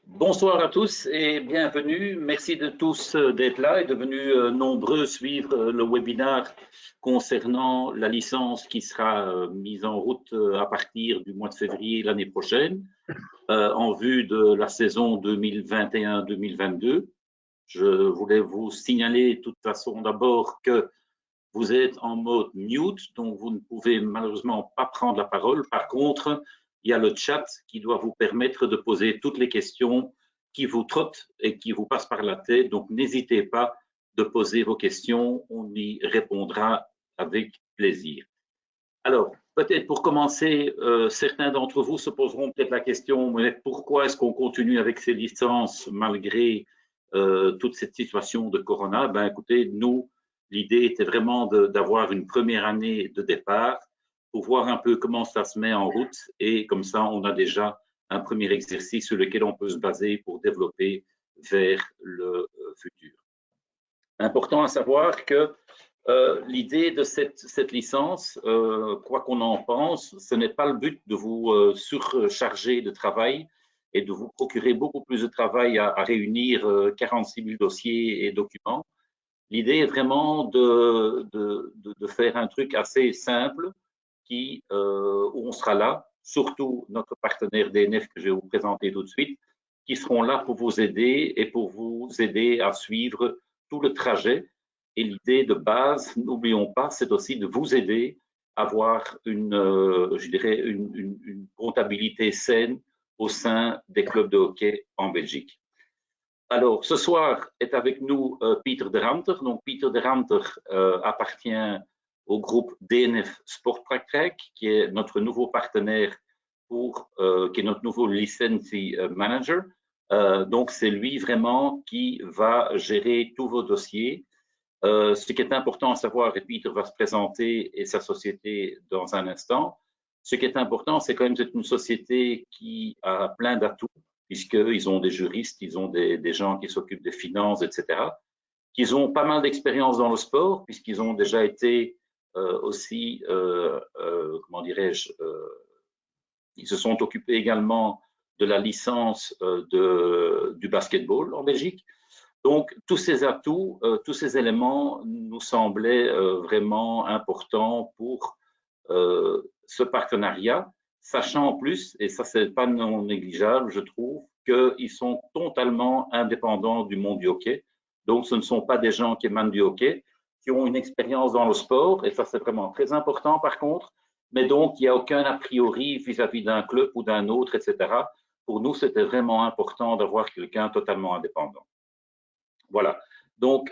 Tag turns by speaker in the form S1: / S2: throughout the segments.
S1: Bonsoir à tous et bienvenue. Merci de tous d'être là et de venus nombreux suivre le webinaire concernant la licence qui sera mise en route à partir du mois de février l'année prochaine en vue de la saison 2021-2022. Je voulais vous signaler de toute façon d'abord que vous êtes en mode mute, donc vous ne pouvez malheureusement pas prendre la parole. Par contre, il y a le chat qui doit vous permettre de poser toutes les questions qui vous trottent et qui vous passent par la tête. Donc, n'hésitez pas de poser vos questions. On y répondra avec plaisir. Alors, peut-être pour commencer, certains d'entre vous se poseront peut-être la question, mais pourquoi est-ce qu'on continue avec ces licences malgré toute cette situation de Corona? Ben, écoutez, nous, l'idée était vraiment d'avoir une première année de départ pour voir un peu comment ça se met en route et comme ça, on a déjà un premier exercice sur lequel on peut se baser pour développer vers le futur. Important à savoir que l'idée de cette licence, quoi qu'on en pense, ce n'est pas le but de vous surcharger de travail et de vous procurer beaucoup plus de travail à réunir 46 000 dossiers et documents. L'idée est vraiment de faire un truc assez simple où on sera là, surtout notre partenaire DNF que je vais vous présenter tout de suite, qui seront là pour vous aider et pour vous aider à suivre tout le trajet. Et l'idée de base, n'oublions pas, c'est aussi de vous aider à avoir je dirais, une comptabilité saine au sein des clubs de hockey en Belgique. Alors, ce soir est avec nous Pieter de Ranter. Donc, Pieter de Ranter appartient au groupe DNF Sportpraktijk, qui est notre nouveau partenaire qui est notre nouveau licensee manager. Donc, c'est lui vraiment qui va gérer tous vos dossiers. Ce qui est important à savoir, et Pieter va se présenter et sa société dans un instant, ce qui est important, c'est quand même que c'est une société qui a plein d'atouts, puisqu'ils ont des juristes, ils ont des gens qui s'occupent des finances, etc., qu'ils ont pas mal d'expérience dans le sport, puisqu'ils ont déjà été aussi, comment dirais-je, ils se sont occupés également de la licence du basketball en Belgique. Donc, tous ces atouts, tous ces éléments nous semblaient vraiment importants pour ce partenariat, sachant en plus, et ça c'est pas non négligeable, je trouve, qu'ils sont totalement indépendants du monde du hockey. Donc, ce ne sont pas des gens qui émanent du hockey, qui ont une expérience dans le sport, et ça c'est vraiment très important par contre, mais donc il n'y a aucun a priori vis-à-vis d'un club ou d'un autre, etc. Pour nous, c'était vraiment important d'avoir quelqu'un totalement indépendant. Voilà. Donc,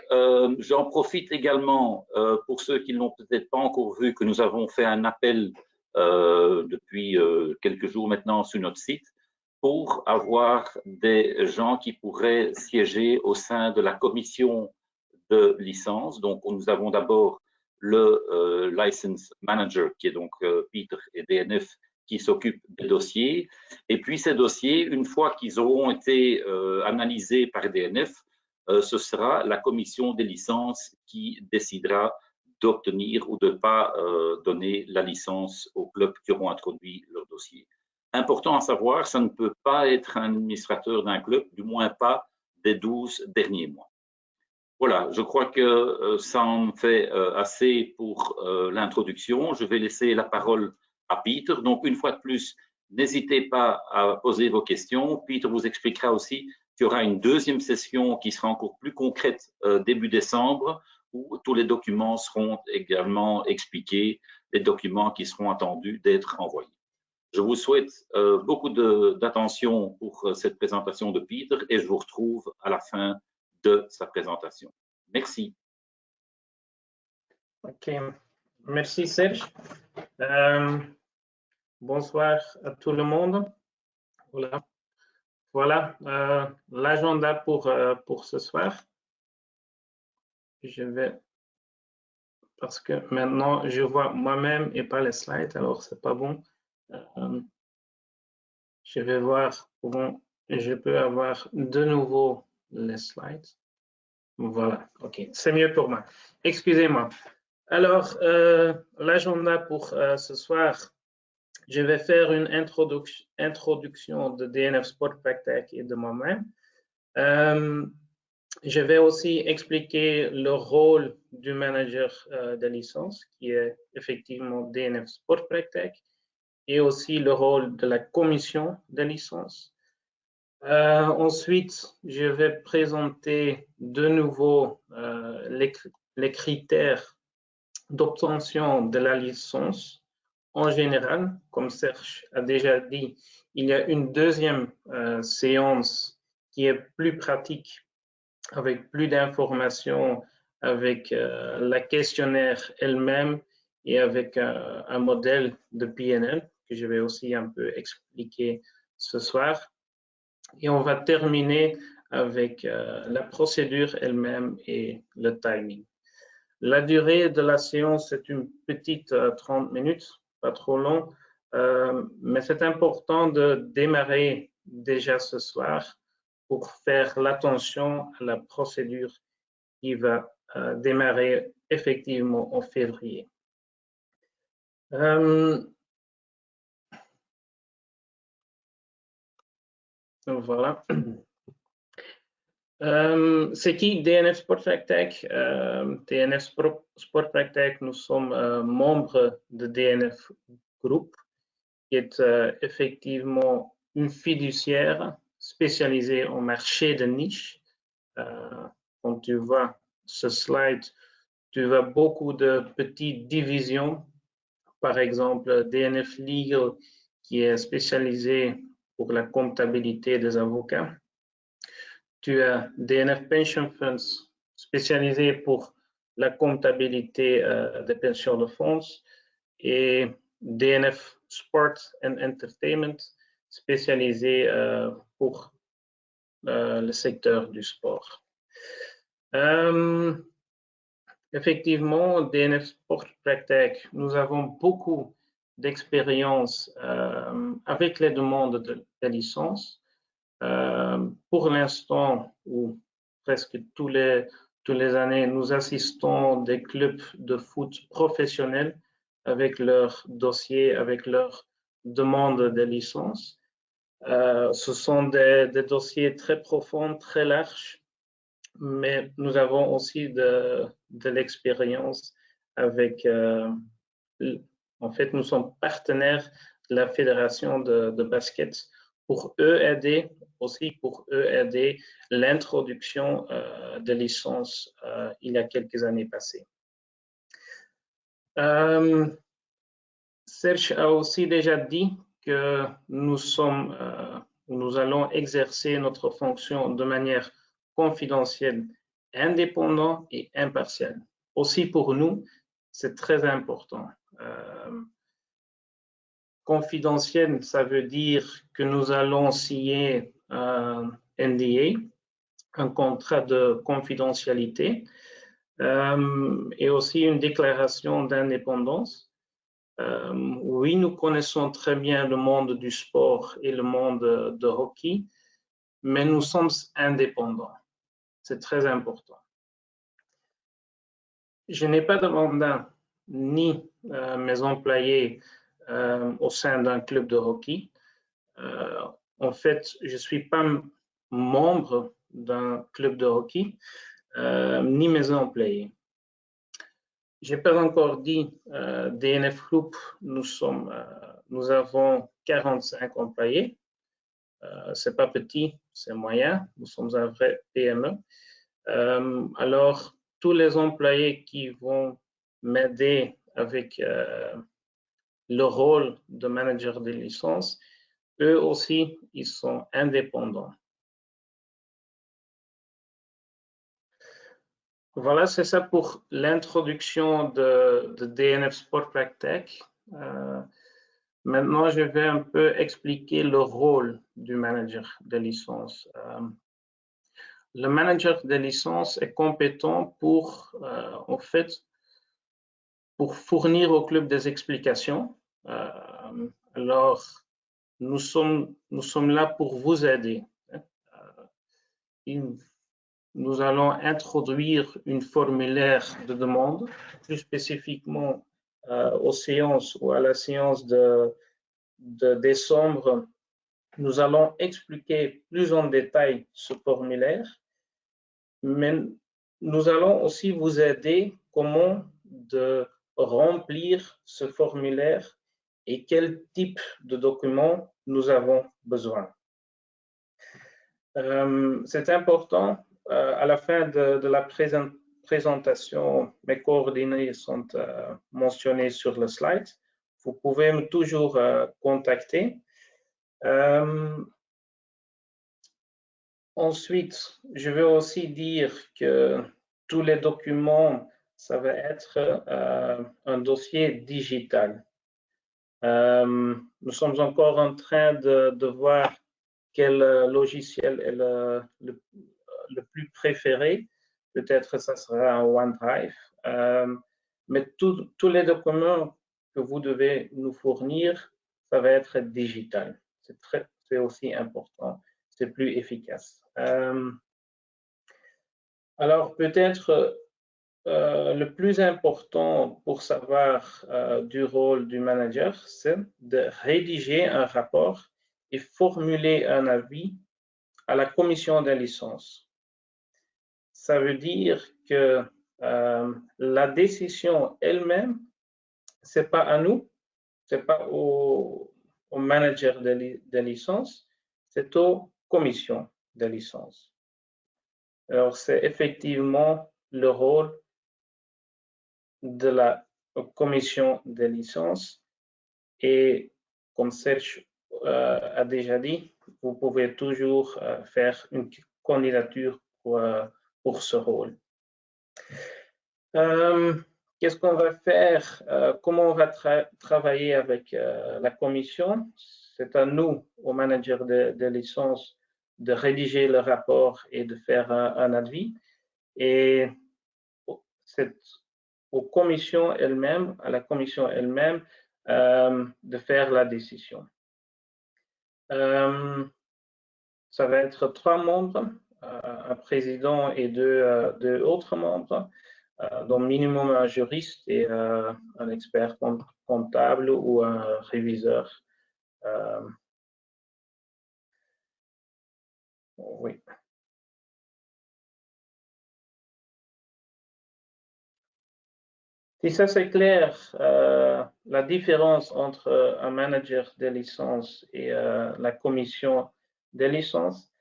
S1: j'en profite également pour ceux qui ne l'ont peut-être pas encore vu que nous avons fait un appel depuis quelques jours maintenant sur notre site pour avoir des gens qui pourraient siéger au sein de la commission de licence. Donc, nous avons d'abord le license manager qui est donc Pieter et DNF qui s'occupe des dossiers. Et puis, ces dossiers, une fois qu'ils auront été analysés par DNF, ce sera la commission des licences qui décidera d'obtenir ou de ne pas donner la licence aux clubs qui auront introduit leur dossier. Important à savoir, ça ne peut pas être un administrateur d'un club, du moins pas des 12 derniers mois. Voilà, je crois que ça en fait assez pour l'introduction. Je vais laisser la parole à Pieter. Donc, une fois de plus, n'hésitez pas à poser vos questions. Pieter vous expliquera aussi qu'il y aura une deuxième session qui sera encore plus concrète début décembre, où tous les documents seront également expliqués, les documents qui seront attendus d'être envoyés. Je vous souhaite beaucoup d'attention pour cette présentation de Pieter et je vous retrouve à la fin de sa présentation. Merci.
S2: Ok, merci Serge. Bonsoir à tout le monde. Voilà l'agenda pour ce soir. Je vais, parce que maintenant je vois moi-même et pas les slides, alors c'est pas bon. Je vais voir comment je peux avoir de nouveau les slides. Voilà, ok, c'est mieux pour moi. Excusez-moi. Alors, l'agenda pour ce soir, Je vais faire une introduction de DNF Sport Practech et de moi-même. Je vais aussi expliquer le rôle du manager de licence, qui est effectivement DNF Sport Practech, et aussi le rôle de la commission de licence. Ensuite, je vais présenter de nouveau les critères d'obtention de la licence. En général, comme Serge a déjà dit, il y a une deuxième séance qui est plus pratique, avec plus d'informations, avec la questionnaire elle-même et avec un modèle de PNL que je vais aussi un peu expliquer ce soir. Et on va terminer avec la procédure elle-même et le timing. La durée de la séance, c'est une petite 30 minutes, pas trop long, mais c'est important de démarrer déjà ce soir pour faire l'attention à la procédure qui va démarrer effectivement en février. Voilà. C'est qui DNF Sport Practech? DNF Sport Practech, nous sommes membres de DNF Group, qui est effectivement une fiduciaire spécialisée en marché de niche. Quand tu vois ce slide, tu vois beaucoup de petites divisions. Par exemple, DNF Legal, qui est spécialisé pour la comptabilité des avocats. Tu as DNF Pension Funds, spécialisé pour la comptabilité des pensions de fonds, et DNF Sport and Entertainment, spécialisé pour le secteur du sport. Effectivement, DNF Sport Practech, nous avons beaucoup d'expérience avec les demandes de licence. Pour l'instant, ou presque tous les années, nous assistons des clubs de foot professionnels avec leurs dossiers, avec leurs demandes de licence. Ce sont des dossiers très profonds, très larges, mais nous avons aussi de l'expérience avec, en fait, nous sommes partenaires de la fédération de basket pour eux aider l'introduction de licences il y a quelques années passées. Serge a aussi déjà dit que nous allons exercer notre fonction de manière confidentielle, indépendante et impartiale. Aussi pour nous, c'est très important. Confidentiel, ça veut dire que nous allons signer un NDA, un contrat de confidentialité, et aussi une déclaration d'indépendance. Oui, nous connaissons très bien le monde du sport et le monde de hockey, mais nous sommes indépendants. C'est très important. Je n'ai pas de mandat ni mes employés au sein d'un club de hockey. En fait, je ne suis pas membre d'un club de hockey, ni mes employés. Je n'ai pas encore dit, DNF Group, nous avons 45 employés. Ce n'est pas petit, c'est moyen. Nous sommes un vrai PME. Alors, tous les employés qui vont m'aider avec le rôle de manager de licence, eux aussi, ils sont indépendants. Voilà, c'est ça pour l'introduction de DNF Sport Practech. Maintenant, je vais un peu expliquer le rôle du manager de licence. Le manager de licence est compétent pour, en fait, pour fournir au club des explications. Alors, nous sommes là pour vous aider. Nous allons introduire une formulaire de demande, plus spécifiquement aux séances ou à la séance de de décembre, nous allons expliquer plus en détail ce formulaire, mais nous allons aussi vous aider comment de remplir ce formulaire et quel type de documents nous avons besoin. C'est important, à la fin de la présentation, mes coordonnées sont mentionnées sur le slide. Vous pouvez me toujours contacter. Ensuite, je veux aussi dire que tous les documents, ça va être un dossier digital. Nous sommes encore en train de voir quel logiciel est le plus préféré. Peut-être ça sera un OneDrive. Mais tous les documents que vous devez nous fournir, ça va être digital. C'est aussi important. C'est plus efficace. Alors, peut-être le plus important pour savoir du rôle du manager, c'est de rédiger un rapport et formuler un avis à la commission des licences. Ça veut dire que la décision elle-même, c'est pas à nous, c'est pas au manager des licences, c'est aux commissions des licences. Alors, c'est effectivement le rôle de la commission des licences et comme Serge a déjà dit, vous pouvez toujours faire une candidature pour ce rôle. Qu'est-ce qu'on va faire? Comment on va travailler avec la commission? C'est à nous, au manager de licence, de rédiger le rapport et de faire un avis. Et c'est aux commissions elles-mêmes, à la commission elle-même, de faire la décision. Ça va être 3 membres, un président et deux autres membres, dont minimum un juriste et un expert comptable ou un réviseur. Oui. Si ça c'est clair, la différence entre un manager des licences et la commission des licences,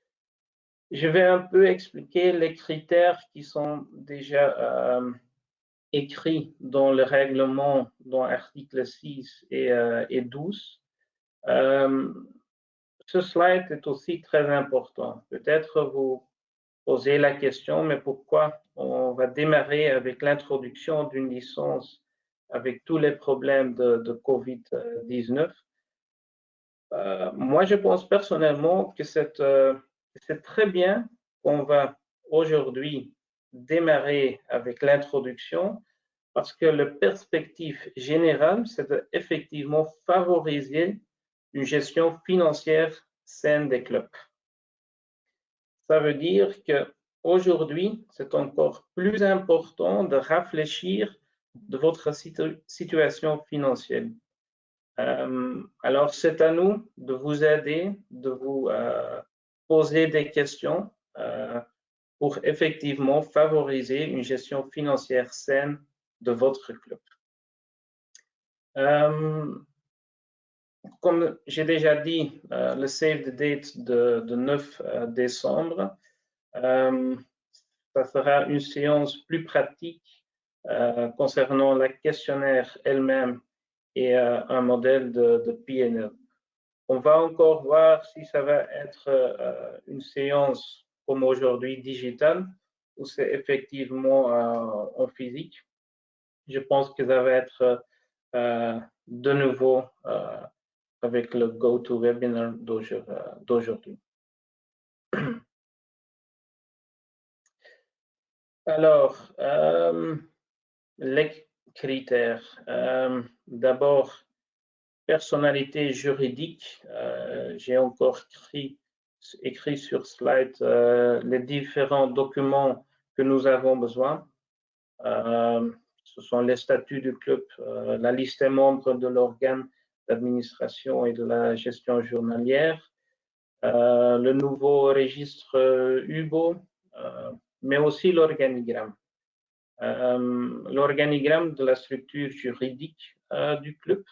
S2: je vais un peu expliquer les critères qui sont déjà écrits dans le règlement, dans l'article 6 et 12. Ce slide est aussi très important. Peut-être vous posez la question, mais pourquoi on va démarrer avec l'introduction d'une licence avec tous les problèmes de COVID-19? Moi, je pense personnellement que c'est très bien qu'on va aujourd'hui démarrer avec l'introduction parce que le perspective générale, c'est d'effectivement favoriser une gestion financière saine des clubs. Ça veut dire qu'aujourd'hui, c'est encore plus important de réfléchir de votre situation financière. Alors, c'est à nous de vous aider, de vous poser des questions pour effectivement favoriser une gestion financière saine de votre club. Comme j'ai déjà dit, le save the date de 9 décembre, ça sera une séance plus pratique concernant la questionnaire elle-même et un modèle de PNL. On va encore voir si ça va être une séance comme aujourd'hui digitale ou c'est effectivement en physique. Je pense que ça va être de nouveau avec le GoToWebinar d'aujourd'hui. Alors, les critères. D'abord, personnalité juridique. J'ai encore écrit sur slide les différents documents que nous avons besoin. Ce sont les statuts du club, la liste des membres de l'organe d'administration et de la gestion journalière, le nouveau registre UBO, mais aussi l'organigramme. L'organigramme de la structure juridique du club,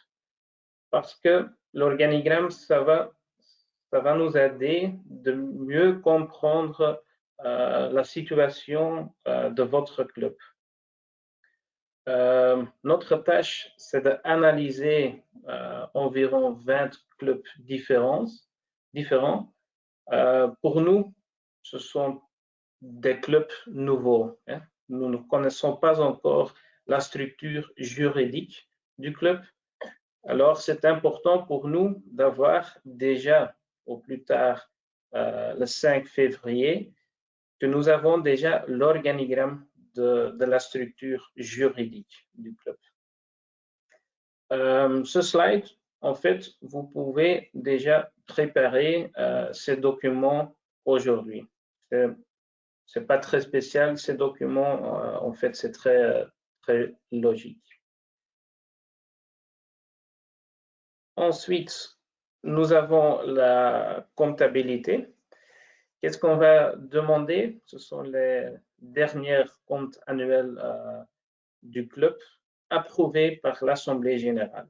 S2: parce que l'organigramme, ça va nous aider de mieux comprendre la situation de votre club. Notre tâche, c'est d'analyser environ 20 clubs différents. Pour nous, ce sont des clubs nouveaux. Hein. Nous ne connaissons pas encore la structure juridique du club. Alors, c'est important pour nous d'avoir déjà, au plus tard, le 5 février, que nous avons déjà l'organigramme de la structure juridique du club. Ce slide, en fait, vous pouvez déjà préparer ces documents aujourd'hui. C'est pas très spécial, ces documents, en fait, c'est très logique. Ensuite, nous avons la comptabilité. Qu'est-ce qu'on va demander? Ce sont les derniers comptes annuels du club approuvés par l'Assemblée générale.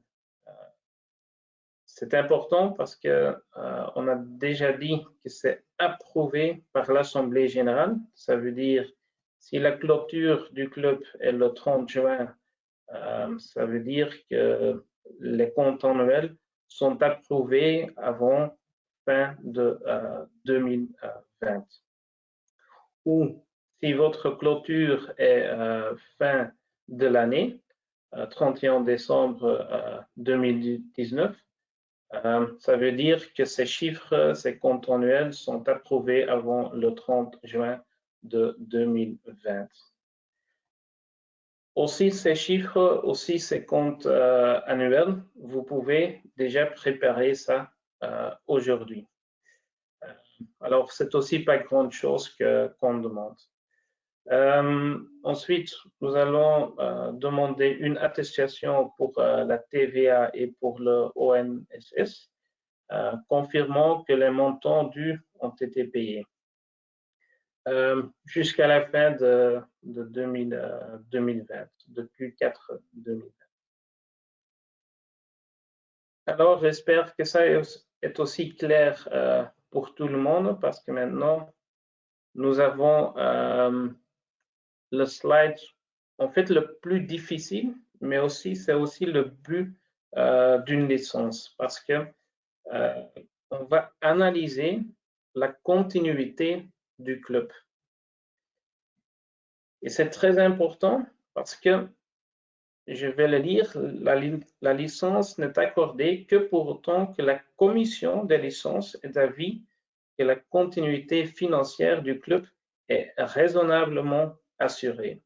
S2: C'est important parce que on a déjà dit que c'est approuvé par l'Assemblée générale. Ça veut dire si la clôture du club est le 30 juin, ça veut dire que les comptes annuels sont approuvés avant fin de 2020. Ou si votre clôture est fin de l'année, 31 décembre 2019, ça veut dire que ces chiffres, ces comptes annuels sont approuvés avant le 30 juin de 2020. Aussi, ces chiffres, aussi ces comptes annuels, vous pouvez déjà préparer ça aujourd'hui. Alors, c'est aussi pas grand chose qu'on demande. Ensuite, nous allons demander une attestation pour la TVA et pour le ONSS, confirmant que les montants dus ont été payés jusqu'à la fin de 2020, depuis Q4 2020. Alors, j'espère que ça est aussi clair pour tout le monde, parce que maintenant, nous avons le slide, en fait, le plus difficile, mais aussi, c'est aussi le but d'une licence, parce que on va analyser la continuité du club. Et c'est très important parce que, je vais le lire, la licence n'est accordée que pour autant que la commission des licences est d'avis que la continuité financière du club est raisonnablement assurée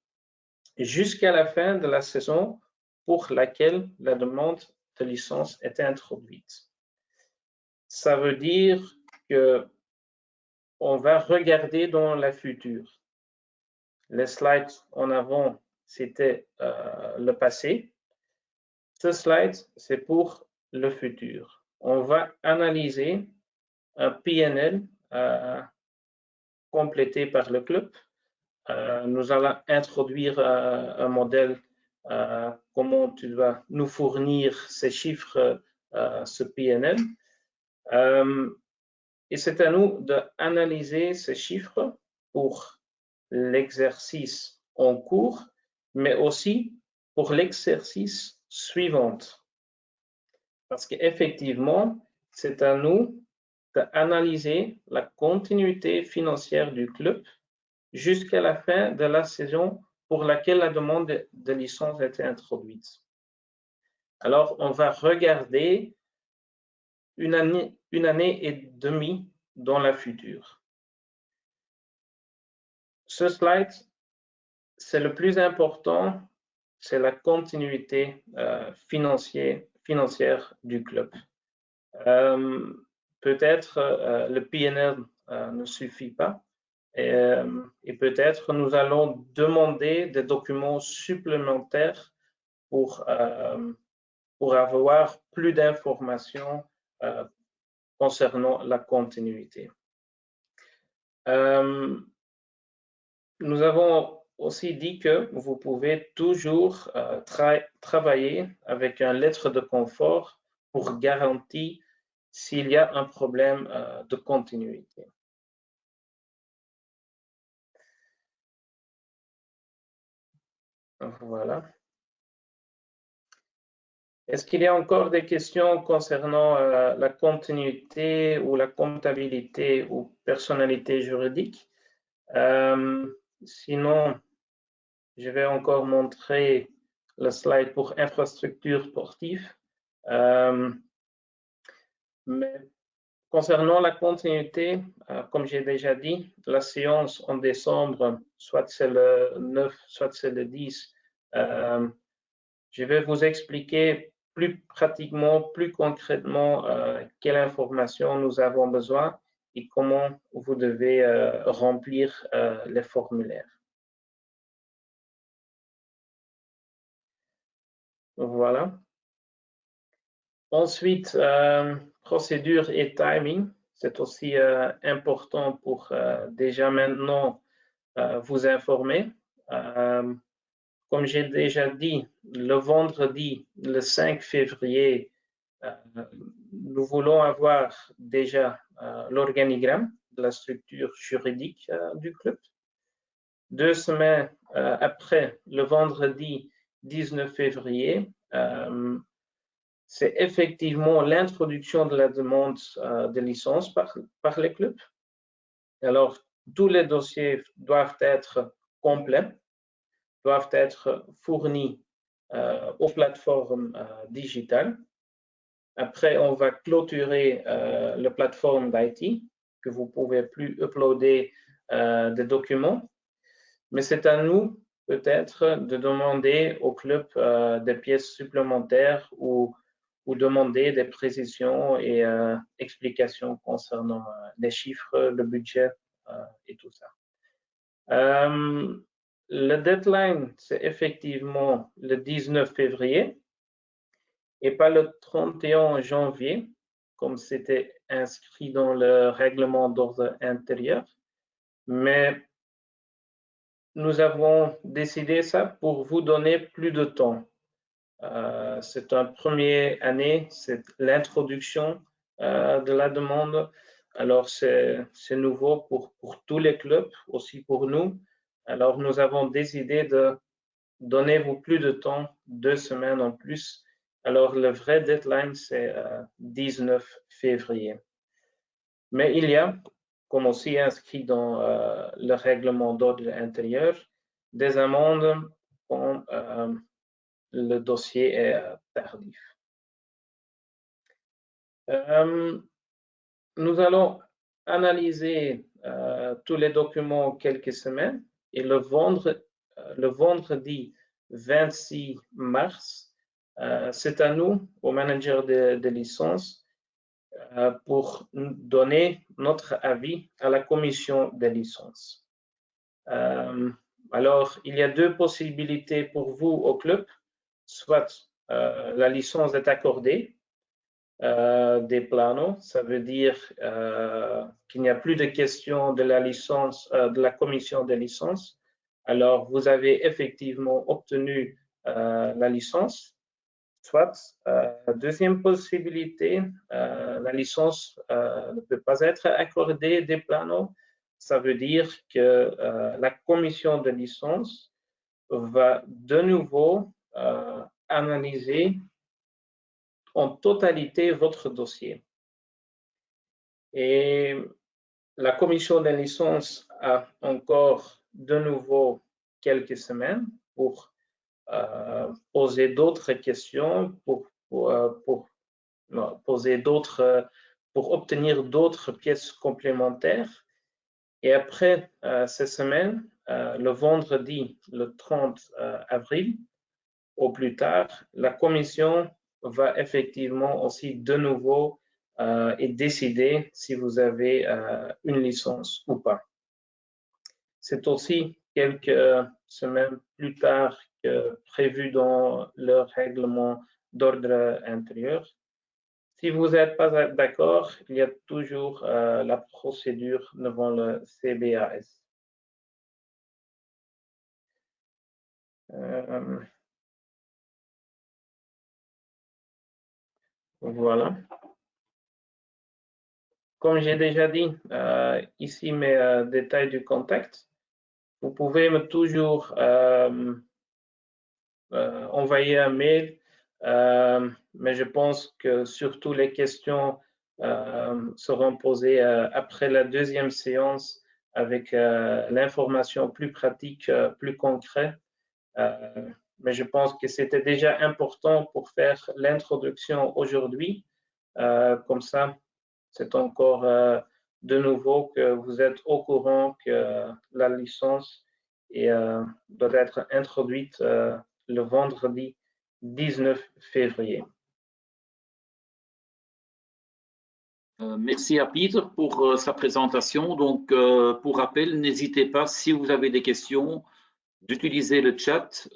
S2: jusqu'à la fin de la saison pour laquelle la demande de licence est introduite. Ça veut dire que on va regarder dans le futur. Les slides en avant, c'était le passé. Ce slide, c'est pour le futur. On va analyser un PNL complété par le club. Nous allons introduire un modèle, comment tu vas nous fournir ces chiffres, ce PNL. Et c'est à nous d'analyser ces chiffres pour l'exercice en cours, mais aussi pour l'exercice suivant. Parce qu'effectivement, c'est à nous d'analyser la continuité financière du club jusqu'à la fin de la saison pour laquelle la demande de licence a été introduite. Alors, on va regarder une année et demie dans la future. Ce slide, c'est le plus important, c'est la continuité financière du club. Peut-être le PNL ne suffit pas et peut-être nous allons demander des documents supplémentaires pour avoir plus d'informations concernant la continuité. Nous avons aussi dit que vous pouvez toujours travailler avec une lettre de confort pour garantir s'il y a un problème de continuité. Voilà. Est-ce qu'il y a encore des questions concernant la continuité ou la comptabilité ou personnalité juridique? Sinon, je vais encore montrer le slide pour infrastructure sportive. Mais concernant la continuité, comme j'ai déjà dit, la séance en décembre, soit c'est le 9, soit c'est le 10, je vais vous expliquer plus pratiquement, plus concrètement, quelle information nous avons besoin et comment vous devez remplir les formulaires. Voilà. Ensuite, procédure et timing. C'est aussi important pour déjà maintenant vous informer. Comme j'ai déjà dit, le vendredi, le 5 février, nous voulons avoir déjà l'organigramme de la structure juridique du club. 2 semaines après, le vendredi 19 février, c'est effectivement l'introduction de la demande de licence par les clubs. Alors, tous les dossiers doivent être complets, doivent être fournis aux plateformes digitales. Après, on va clôturer la plateforme d'IT, que vous ne pouvez plus uploader des documents. Mais c'est à nous, peut-être, de demander au club des pièces supplémentaires ou demander des précisions et explications concernant les chiffres, le budget et tout ça. Le deadline, c'est effectivement le 19 février et pas le 31 janvier, comme c'était inscrit dans le règlement d'ordre intérieur. Mais nous avons décidé ça pour vous donner plus de temps. C'est une première année, c'est l'introduction de la demande. Alors, c'est nouveau pour tous les clubs, aussi pour nous. Alors, nous avons décidé de donner vous plus de temps, 2 semaines en plus. Alors, le vrai deadline, c'est 19 février. Mais il y a, comme aussi inscrit dans le règlement d'ordre intérieur, des amendes quand le dossier est tardif. Nous allons analyser tous les documents quelques semaines et le vendredi 26 mars, c'est à nous, au manager de licence, pour donner notre avis à la commission des licences. Alors, il y a 2 possibilités pour vous au club. Soit la licence est accordée, des planos, ça veut dire qu'il n'y a plus de question de la licence, de la commission des licences. Alors, vous avez effectivement obtenu la licence. Soit, deuxième possibilité, la licence ne peut pas être accordée des planos. Ça veut dire que la commission de licence va de nouveau analyser en totalité votre dossier. Et la commission de licence a encore de nouveau quelques semaines pour poser d'autres questions, pour obtenir d'autres pièces complémentaires. Et après ces semaines, le vendredi, le 30 avril, au plus tard, la commission va effectivement aussi de nouveau et décider si vous avez une licence ou pas. C'est aussi quelques semaines plus tard que prévu dans le règlement d'ordre intérieur. Si vous n'êtes pas d'accord, il y a toujours la procédure devant le CBAS. Voilà. Comme j'ai déjà dit, ici mes détails du contact. Vous pouvez me toujours envoyer un mail, mais je pense que surtout les questions seront posées après la deuxième séance avec l'information plus pratique, plus concrète. Mais je pense que c'était déjà important pour faire l'introduction aujourd'hui. Comme ça, c'est encore de nouveau que vous êtes au courant que la licence doit être introduite le vendredi 19 février.
S1: Merci à Peter pour sa présentation. Donc, pour rappel, n'hésitez pas, si vous avez des questions, d'utiliser le chat.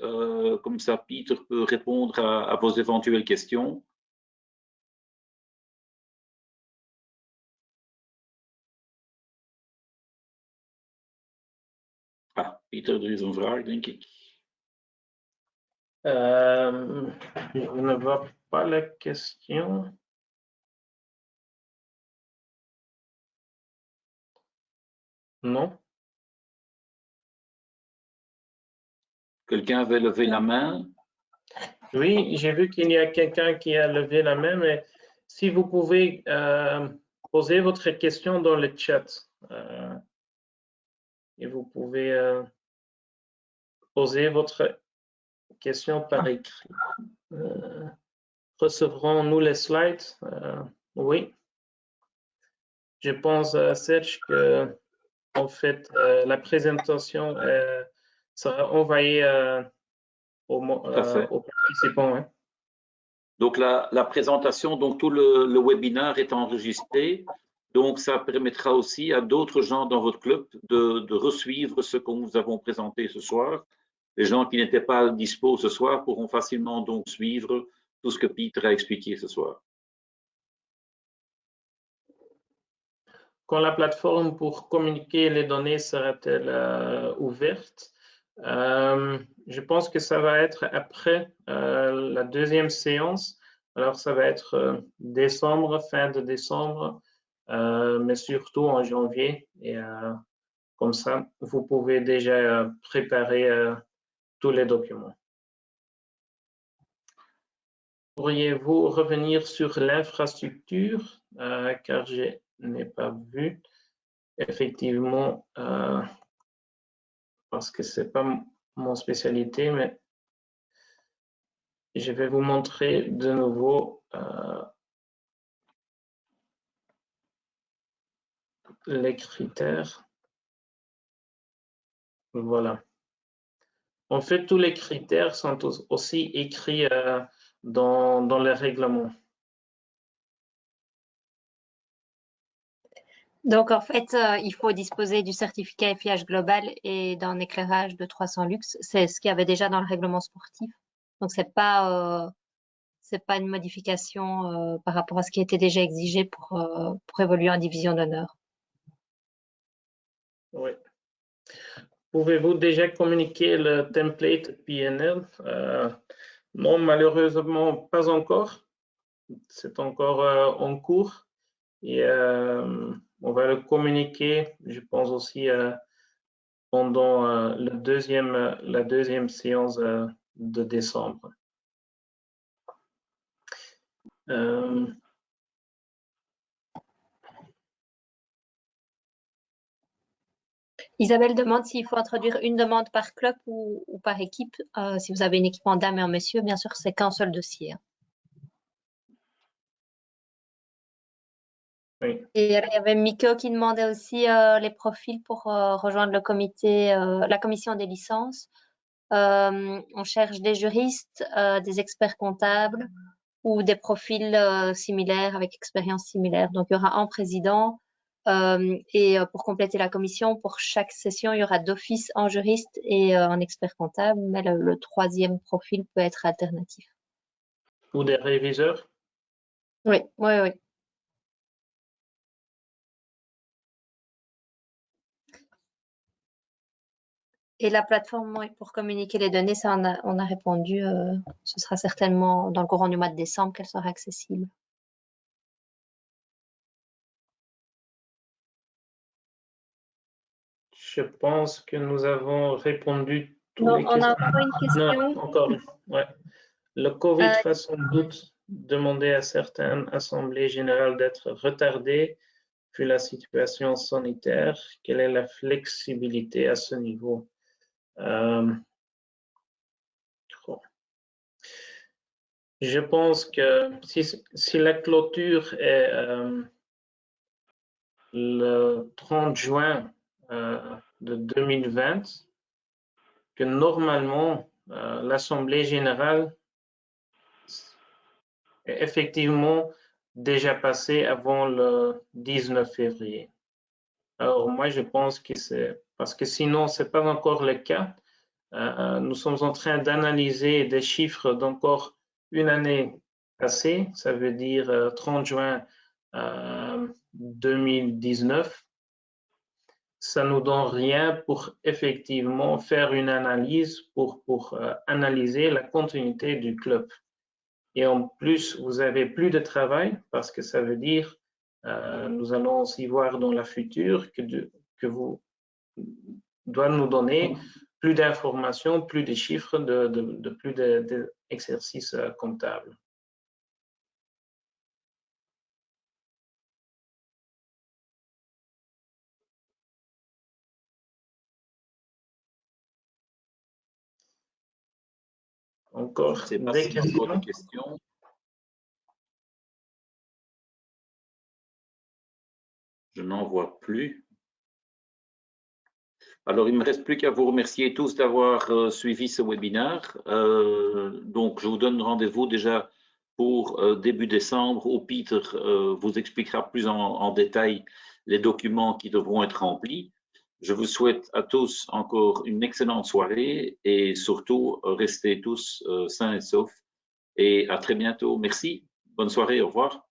S1: Comme ça, Peter peut répondre à vos éventuelles questions. Ah, Peter, er is een vraag, denk ik.
S2: Je ne vois pas la question. Non.
S1: Quelqu'un avait levé la main?
S2: Oui, j'ai vu qu'il y a quelqu'un qui a levé la main, mais si vous pouvez poser votre question dans le chat et vous pouvez poser votre question par écrit. Recevrons-nous les slides? Oui. Je pense, Serge, que en fait, la présentation sera envoyée aux participants. Hein.
S1: Donc, la présentation, donc tout le webinaire est enregistré. Donc, ça permettra aussi à d'autres gens dans votre club de resuivre ce que nous avons présenté ce soir. Les gens qui n'étaient pas dispo ce soir pourront facilement donc suivre tout ce que Peter a expliqué ce soir.
S2: Quand la plateforme pour communiquer les données sera-t-elle ouverte? Je pense que ça va être après la deuxième séance. Alors, ça va être décembre, fin de décembre, mais surtout en janvier. Et comme ça, vous pouvez déjà préparer tous les documents. Pourriez-vous revenir sur l'infrastructure, car je n'ai pas vu effectivement, parce que ce n'est pas mon spécialité, mais je vais vous montrer de nouveau les critères. Voilà. En fait, tous les critères sont aussi écrits dans les règlements.
S3: Donc, en fait, il faut disposer du certificat EFIH global et d'un éclairage de 300 lux. C'est ce qu'il y avait déjà dans le règlement sportif. Donc, c'est pas une modification par rapport à ce qui était déjà exigé pour évoluer en division d'honneur.
S2: Oui. Pouvez-vous déjà communiquer le template PNL? Non, malheureusement, pas encore. C'est encore en cours. Et on va le communiquer, je pense aussi, pendant la deuxième séance de décembre.
S3: Isabelle demande s'il faut introduire une demande par club ou par équipe. Si vous avez une équipe en dames et en messieurs, bien sûr, c'est qu'un seul dossier.
S2: Oui.
S3: Et il y avait Miko qui demandait aussi les profils pour rejoindre le comité, la commission des licences. On cherche des juristes, des experts comptables ou des profils similaires avec expérience similaire. Donc, il y aura un président et pour compléter la commission, pour chaque session, il y aura d'office un juriste et un expert comptable, mais le troisième profil peut être alternatif.
S2: Ou des réviseurs?
S3: Oui, oui, oui. Et la plateforme oui, pour communiquer les données, ça on a répondu. Ce sera certainement dans le courant du mois de décembre qu'elle sera accessible.
S2: Je pense que nous avons répondu tous
S3: Non,
S2: les
S3: on
S2: questions.
S3: a encore une question.
S2: Non, encore. Ouais. Le Covid va sans doute demander à certaines assemblées générales d'être retardées vu la situation sanitaire. Quelle est la flexibilité à ce niveau? Je pense que si la clôture est le 30 juin de 2020, que normalement l'Assemblée générale est effectivement déjà passée avant le 19 février. Alors moi je pense que c'est parce que sinon c'est pas encore le cas. Nous sommes en train d'analyser des chiffres d'encore une année passée, ça veut dire 30 juin 2019. Ça nous donne rien pour effectivement faire une analyse pour analyser la continuité du club. Et en plus, vous avez plus de travail parce que ça veut dire nous allons aussi voir dans la future que vous doit nous donner plus d'informations, plus de chiffres, plus d'exercices comptables. Encore des questions?
S1: Je n'en vois plus. Alors, il ne me reste plus qu'à vous remercier tous d'avoir suivi ce webinaire. Donc, je vous donne rendez-vous déjà pour début décembre où Peter vous expliquera plus en détail les documents qui devront être remplis. Je vous souhaite à tous encore une excellente soirée et surtout, restez tous sains et saufs. Et à très bientôt. Merci. Bonne soirée. Au revoir.